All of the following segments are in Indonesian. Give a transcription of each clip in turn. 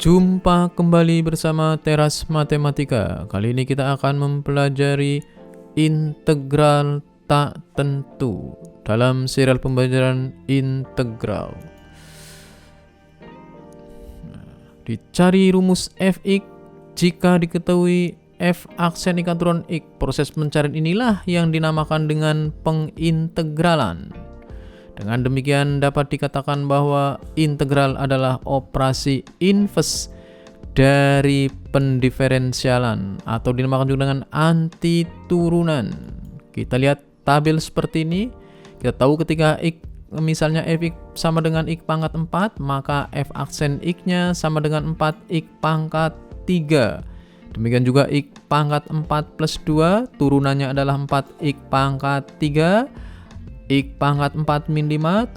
Jumpa kembali bersama Teras Matematika. Kali ini kita akan mempelajari integral tak tentu dalam serial pembelajaran integral. Dicari rumus fx jika diketahui f aksen ikat turun x. Proses pencarian inilah yang dinamakan dengan pengintegralan. Dengan demikian dapat dikatakan bahwa integral adalah operasi inverse dari pendiferensialan atau dinamakan juga dengan antiturunan. Kita lihat tabel seperti ini. Kita tahu ketika x misalnya fx sama dengan x pangkat 4, maka f aksen x-nya sama dengan 4x pangkat 3. Demikian juga x pangkat 4 plus 2 turunannya adalah 4x pangkat 3. X pangkat 4 min 5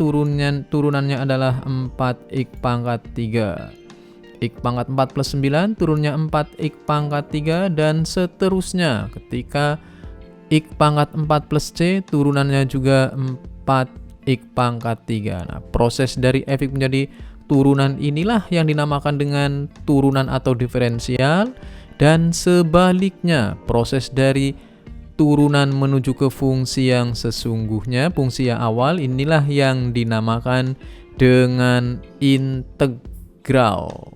turunannya adalah 4x pangkat 3. X pangkat 4 plus 9 turunnya 4x pangkat 3 dan seterusnya. Ketika X pangkat 4 plus C turunannya juga 4x pangkat 3. Nah, proses dari fx menjadi turunan inilah yang dinamakan dengan turunan atau diferensial, dan sebaliknya proses dari turunan menuju ke fungsi yang sesungguhnya, fungsi yang awal, inilah yang dinamakan dengan integral.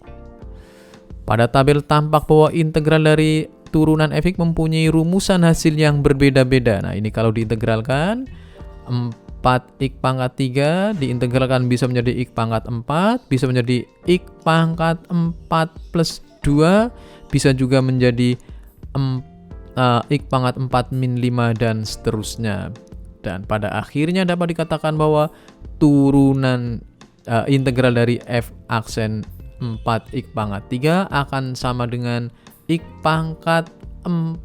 Pada tabel tampak bahwa integral dari turunan fx mempunyai rumusan hasil yang berbeda-beda. Nah, ini kalau diintegralkan 4x pangkat 3 diintegralkan bisa menjadi x pangkat 4, bisa menjadi x pangkat 4 plus 2, bisa juga menjadi x pangkat 4 min 5 dan seterusnya. Dan pada akhirnya dapat dikatakan bahwa turunan integral dari f aksen 4x pangkat 3 akan sama dengan x pangkat 4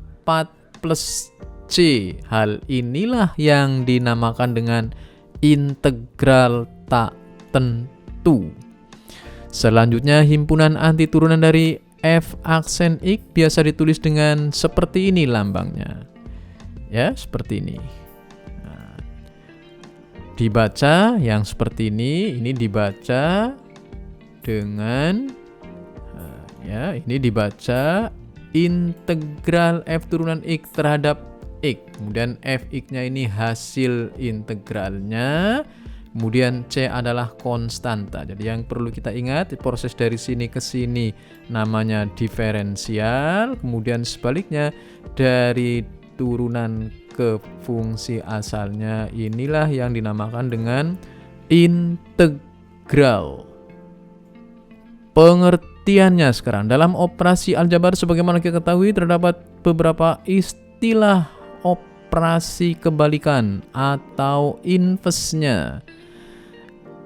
plus c. Hal inilah yang dinamakan dengan integral tak tentu. Selanjutnya, himpunan antiturunan dari f aksen x biasa ditulis dengan seperti ini lambangnya. Ya, seperti ini. Nah, dibaca yang seperti ini dibaca dengan ini dibaca integral f turunan x terhadap x. Kemudian fx-nya ini hasil integralnya. Kemudian C adalah konstanta. Jadi yang perlu kita ingat, proses dari sini ke sini namanya diferensial. Kemudian sebaliknya dari turunan ke fungsi asalnya inilah yang dinamakan dengan integral. Pengertiannya sekarang, dalam operasi aljabar sebagaimana kita ketahui terdapat beberapa istilah operasi kebalikan atau inverse-nya.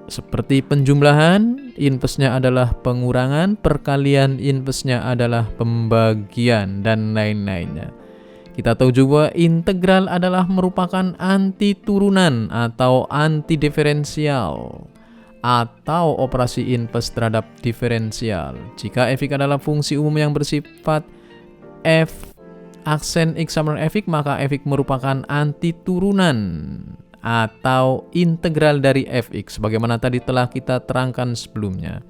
Seperti penjumlahan, inverse-nya adalah pengurangan, perkalian inverse-nya adalah pembagian, dan lain-lainnya. Kita tahu juga integral adalah merupakan antiturunan atau antidiferensial atau operasi inverse terhadap diferensial. Jika fx adalah fungsi umum yang bersifat f aksen x sama dengan fx, maka fx merupakan antiturunan atau integral dari fx sebagaimana tadi telah kita terangkan sebelumnya.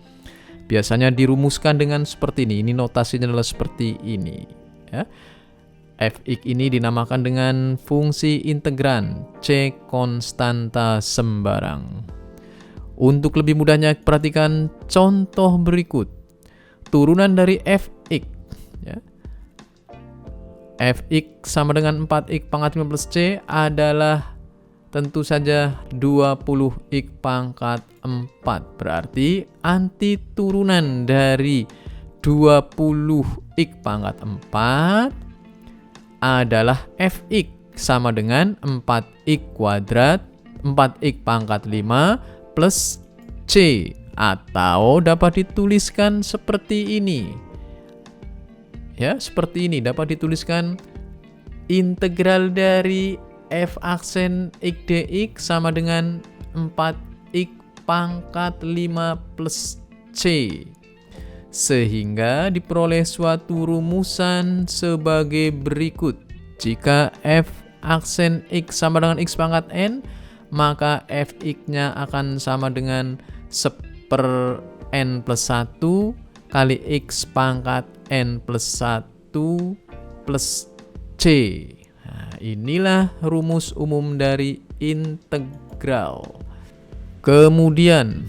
Biasanya dirumuskan dengan seperti ini. Ini notasinya adalah seperti ini, ya. Fx ini dinamakan dengan fungsi integran C konstanta sembarang. Untuk lebih mudahnya perhatikan contoh berikut. Turunan dari fx, ya. Fx sama dengan 4x pangkat 5 plus c adalah tentu saja 20x pangkat 4. Berarti antiturunan dari 20x pangkat 4 adalah fx sama dengan 4x kuadrat 4x pangkat 5 plus c. Atau dapat dituliskan seperti ini. Ya, seperti ini dapat dituliskan integral dari f aksen x dx sama dengan 4x pangkat 5 plus c. Sehingga diperoleh suatu rumusan sebagai berikut. Jika f aksen x sama dengan x pangkat n, maka fx-nya akan sama dengan 1/n plus 1 kali X pangkat N plus 1 plus C. Nah, inilah rumus umum dari integral. Kemudian,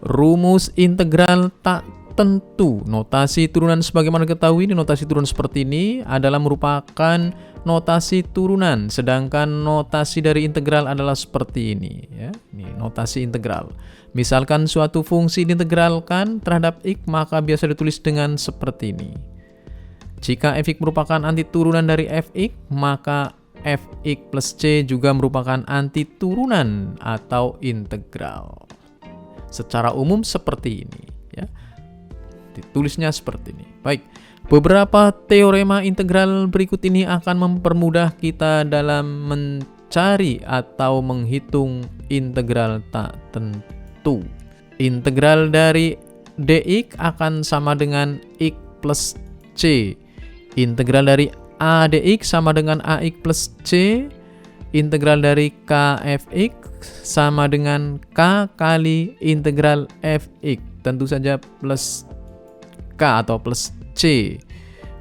rumus integral tak tentu. Notasi turunan sebagaimana ketahui, ini notasi turunan seperti ini adalah merupakan notasi turunan, sedangkan notasi dari integral adalah seperti ini ya. Ini notasi integral. Misalkan suatu fungsi diintegralkan terhadap x, maka biasa ditulis dengan seperti ini. Jika fx merupakan anti turunan dari fx, maka fx plus c juga merupakan anti turunan atau integral. Secara umum seperti ini ya. Ditulisnya seperti ini. Baik, beberapa teorema integral berikut ini akan mempermudah kita dalam mencari atau menghitung integral tak tentu. Integral dari dx akan sama dengan x plus c. Integral dari a dx sama dengan ax plus c. Integral dari k fx sama dengan k kali integral fx. Tentu saja plus k atau plus c.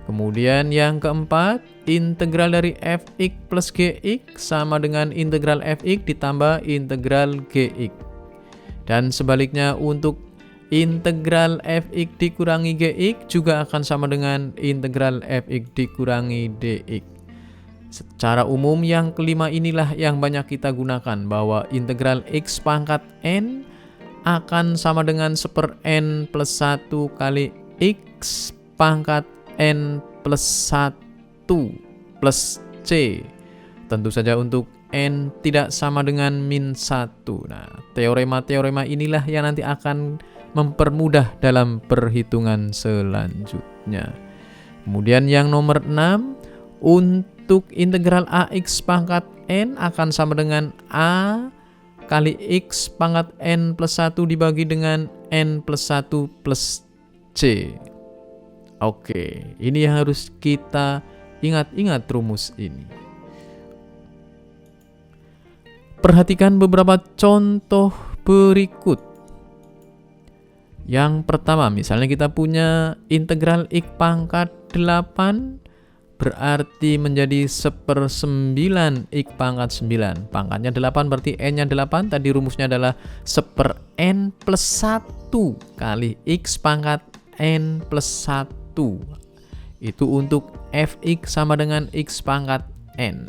Kemudian yang keempat, integral dari fx plus gx sama dengan integral fx ditambah integral gx. Dan sebaliknya untuk integral fx dikurangi gx juga akan sama dengan integral fx dikurangi dx. Secara umum yang kelima inilah yang banyak kita gunakan, bahwa integral x pangkat n akan sama dengan 1/n plus 1 kali x pangkat n plus 1 plus c. Tentu saja untuk n tidak sama dengan min 1. Nah, teorema-teorema inilah yang nanti akan mempermudah dalam perhitungan selanjutnya. Kemudian yang nomor 6, untuk integral ax pangkat n akan sama dengan a kali x pangkat n plus 1 dibagi dengan n plus 1 plus c. Oke, ini yang harus kita ingat-ingat rumus ini. Perhatikan beberapa contoh berikut. Yang pertama, misalnya kita punya integral x pangkat 8 berarti menjadi 1/9 x pangkat 9. Pangkatnya 8 berarti n-nya 8. Tadi rumusnya adalah 1/n plus 1 kali x pangkat n plus 1. Itu untuk fx sama dengan x pangkat n.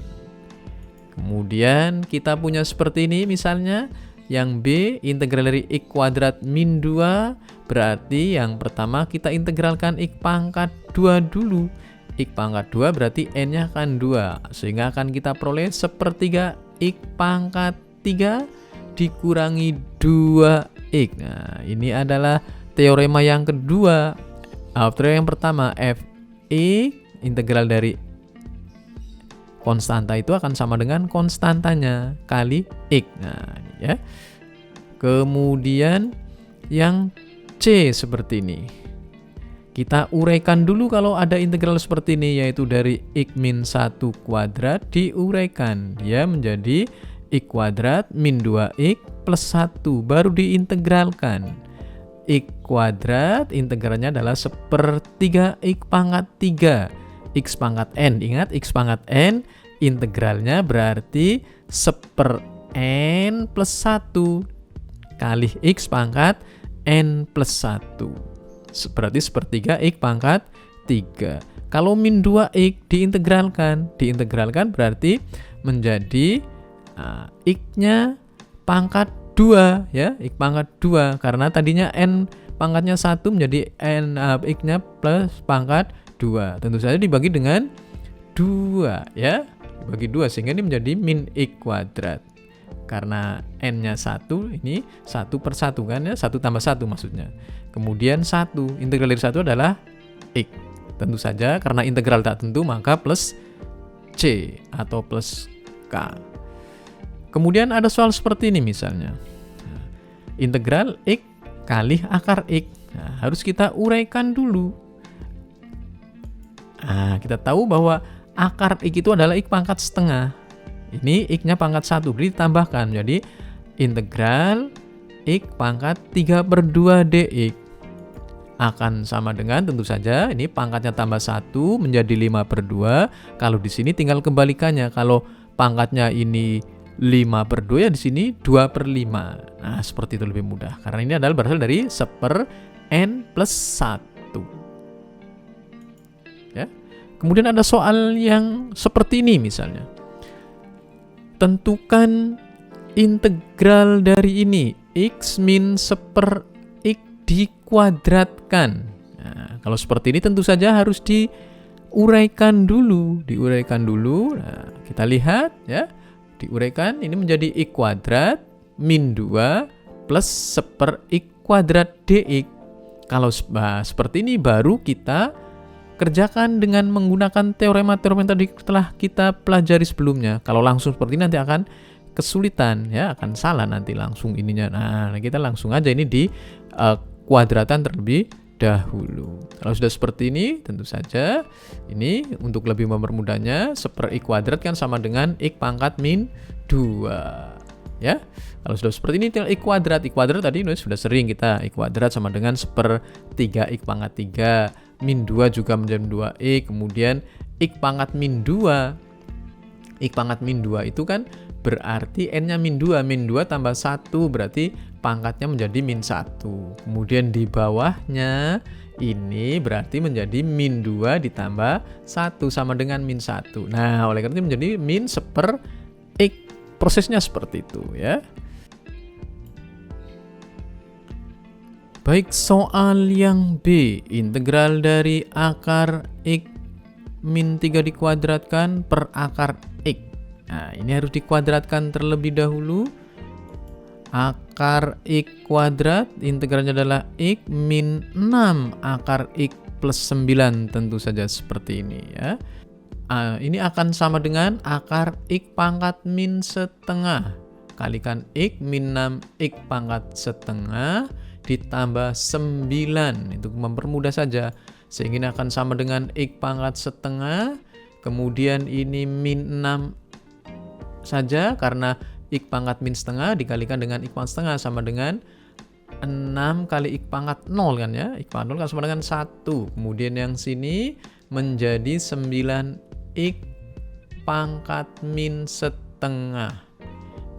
Kemudian kita punya seperti ini misalnya. Yang B, integral dari x kuadrat min 2. Berarti yang pertama kita integralkan x pangkat 2 dulu. X pangkat 2 berarti n-nya akan 2. Sehingga akan kita peroleh 1/3 x pangkat 3 dikurangi 2x. Nah, ini adalah teorema yang kedua. Teorema yang pertama, fx integral dari konstanta itu akan sama dengan konstantanya kali x. Nah, ini ya. Kemudian yang C seperti ini. Kita uraikan dulu kalau ada integral seperti ini, yaitu dari x min 1 kuadrat diuraikan. Dia menjadi x kuadrat min 2x plus 1, baru diintegralkan. X kuadrat integralnya adalah 1/3 x pangkat 3. X pangkat n, ingat x pangkat n integralnya berarti 1/n plus 1 kali x pangkat n plus 1. Berarti 1/3 x pangkat 3. Kalau min 2x diintegralkan berarti menjadi x-nya pangkat 2 ya, x pangkat 2 karena tadinya n pangkatnya 1 menjadi n x-nya plus pangkat 2. Tentu saja dibagi dengan 2 ya. Dibagi 2 sehingga ini menjadi min x kuadrat. Karena n-nya 1, ini 1/1 kan ya, 1 tambah 1 maksudnya. Kemudian 1, integral dari 1 adalah x. Tentu saja karena integral tak tentu maka plus c atau plus k. Kemudian ada soal seperti ini misalnya. Integral x kali akar x. Nah, harus kita uraikan dulu. Nah, kita tahu bahwa akar x itu adalah x pangkat setengah. Ini x-nya pangkat 1, jadi ditambahkan. Jadi integral x pangkat 3/2 dx. akan sama dengan tentu saja ini pangkatnya tambah 1 menjadi 5/2. Kalau di sini tinggal kebalikannya. Kalau pangkatnya ini 5/2 ya di sini 2/5. Nah, seperti itu lebih mudah. Karena ini adalah berasal dari 1/n+1. Ya. Kemudian ada soal yang seperti ini misalnya. Tentukan integral dari ini x min 1/x dikuadratkan. Nah, kalau seperti ini tentu saja harus diuraikan dulu. Nah, kita lihat ya. Diuraikan ini menjadi x kuadrat min 2 plus 1/x kuadrat dx. Kalau seperti ini baru kita kerjakan dengan menggunakan teorema-teorema tadi telah kita pelajari sebelumnya. Kalau langsung seperti ini nanti akan kesulitan ya, akan salah nanti langsung ininya. Nah, kita langsung aja ini di kuadratan terlebih dahulu. Kalau sudah seperti ini, tentu saja ini untuk lebih mempermudahnya 1/x kuadrat kan sama dengan x pangkat min 2. Ya. Kalau sudah seperti ini tinggal x kuadrat. X kuadrat tadi sudah sering kita x kuadrat sama dengan 1/3 x pangkat 3 min 2 juga menjadi 2x, kemudian x pangkat min 2. X pangkat min 2 itu kan berarti n-nya min 2 tambah 1 berarti pangkatnya menjadi min 1. Kemudian di bawahnya ini berarti menjadi min 2 ditambah 1 sama dengan min 1. Nah, oleh karena itu menjadi min 1/x. Prosesnya seperti itu ya. Baik, soal yang B. Integral dari akar x min 3 dikuadratkan per akar x. Nah, ini harus dikuadratkan terlebih dahulu. Akar x kuadrat, integralnya adalah x min 6 akar x plus 9, tentu saja seperti ini ya. Ini akan sama dengan akar x pangkat min setengah. Kalikan x min 6x pangkat setengah ditambah 9. Itu mempermudah saja. Sehingga ini akan sama dengan x pangkat setengah. Kemudian ini min 6 saja karena x pangkat min setengah dikalikan dengan x pangkat setengah sama dengan 6 kali x pangkat 0 kan ya. X pangkat 0 kan sama dengan 1. Kemudian yang sini menjadi 9x pangkat min setengah.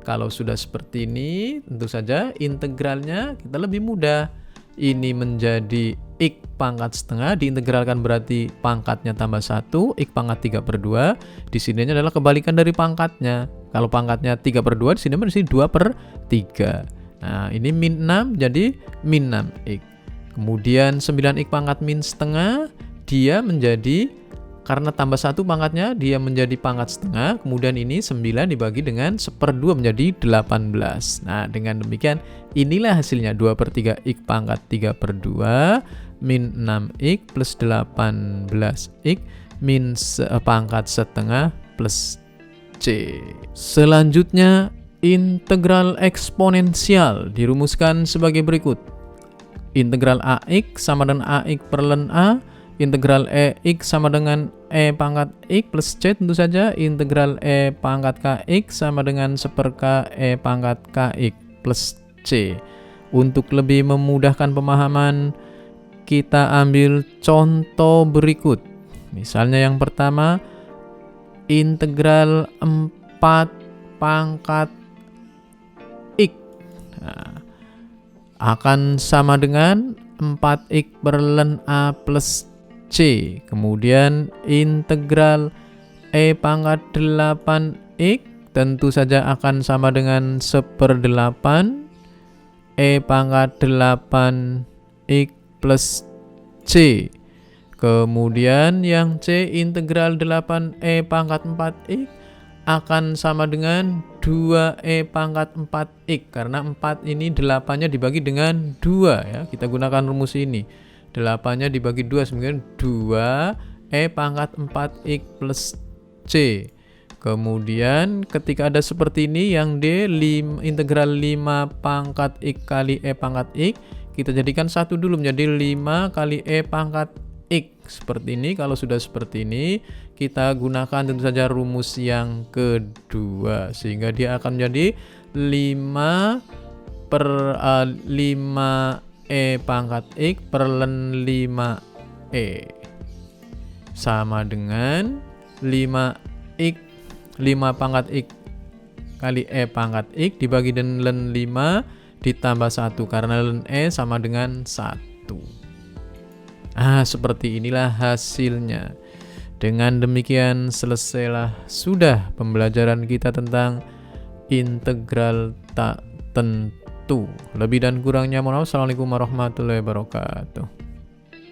Kalau sudah seperti ini tentu saja integralnya kita lebih mudah. Ini menjadi x pangkat setengah diintegralkan berarti pangkatnya tambah 1, x pangkat 3/2. Di sini adalah kebalikan dari pangkatnya. Kalau pangkatnya 3/2 di sini 2/3. Nah, ini min 6 jadi min 6x. Kemudian 9x pangkat min setengah dia menjadi karena tambah 1 pangkatnya dia menjadi pangkat setengah. Kemudian ini 9 dibagi dengan 1/2 menjadi 18. Nah, dengan demikian inilah hasilnya 2/3x pangkat 3/2 min 6x plus 18x min pangkat setengah plus C. Selanjutnya integral eksponensial dirumuskan sebagai berikut. Integral AX sama dengan AX per ln A. Integral EX sama dengan E pangkat X plus C tentu saja. Integral E pangkat KX sama dengan 1/k E pangkat KX plus C. Untuk lebih memudahkan pemahaman, kita ambil contoh berikut. Misalnya yang pertama, integral 4 pangkat X. Nah, akan sama dengan 4x per ln A plus C. Kemudian integral E pangkat 8x tentu saja akan sama dengan 1/8 E pangkat 8x plus C. Kemudian yang C integral 8E pangkat 4x akan sama dengan 2E pangkat 4x. Karena 4 ini 8-nya dibagi dengan 2 ya. Kita gunakan rumus ini. 8-nya dibagi 2 sehingga 2E pangkat 4x plus C. Kemudian ketika ada seperti ini yang D integral 5 pangkat X kali E pangkat X, kita jadikan satu dulu menjadi 5 kali E pangkat X. Seperti ini. Kalau sudah seperti ini kita gunakan tentu saja rumus yang kedua sehingga dia akan menjadi 5 per 5 E pangkat X per len 5E. Sama dengan 5X, 5 pangkat X kali E pangkat X dibagi dengan len 5 ditambah 1. Karena len E sama dengan 1. Seperti inilah hasilnya. Dengan demikian selesailah sudah pembelajaran kita tentang integral tak tentu. Lebih dan kurangnya mohon maaf. Assalamualaikum warahmatullahi wabarakatuh.